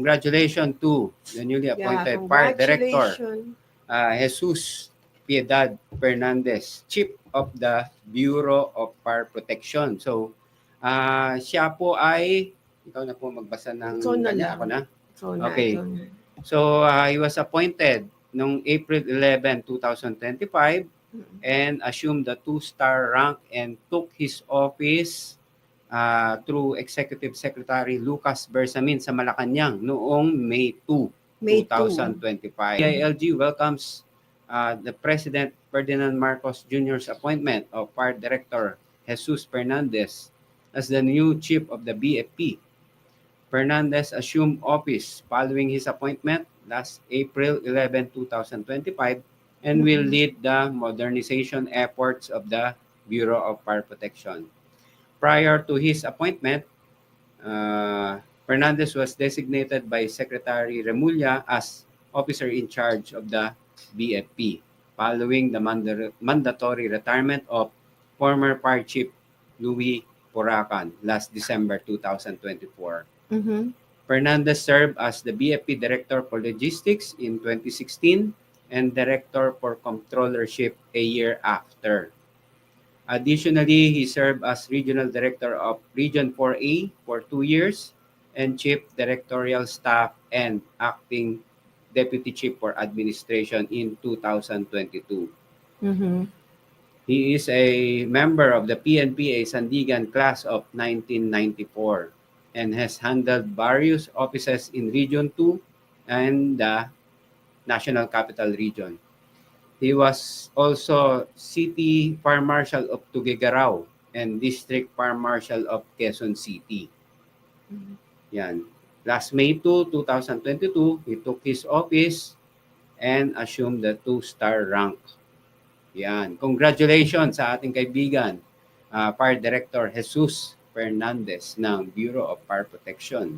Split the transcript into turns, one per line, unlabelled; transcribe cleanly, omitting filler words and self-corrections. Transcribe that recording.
Congratulations to the newly appointed Fire Director, Jesus Piedad Fernandez, Chief of the Bureau of Fire Protection. So, siya po ay, ikaw na po magbasa ng kanya, ako na? Okay. So, he was appointed noong April 11, 2025 and assumed the 2-star rank and took his office through Executive Secretary Lucas Bersamin sa Malacanang noong May 2, 2025. DILG welcomes the President Ferdinand Marcos Jr.'s appointment of Fire Director Jesus Fernandez as the new chief of the BFP. Fernandez assumed office following his appointment last April 11, 2025 and will lead the modernization efforts of the Bureau of Fire Protection. Prior to his appointment, Fernandez was designated by Secretary Remulla as officer in charge of the BFP following the mandatory retirement of former Fire Chief Louis Poracan last December 2024. Fernandez served as the BFP Director for Logistics in 2016 and Director for Controllership a year after. Additionally, he served as Regional Director of Region 4A for 2 years and Chief Directorial Staff and Acting Deputy Chief for Administration in 2022. He is a member of the PNPA Sandigan Class of 1994 and has handled various offices in Region 2 and the National Capital Region. He was also City Fire Marshal of Tuguegarao and District Fire Marshal of Quezon City. Yan. Last May 2, 2022, he took his office and assumed the 2-star rank. Yan. Congratulations sa ating kaibigan, Fire Director Jesus Fernandez ng Bureau of Fire Protection.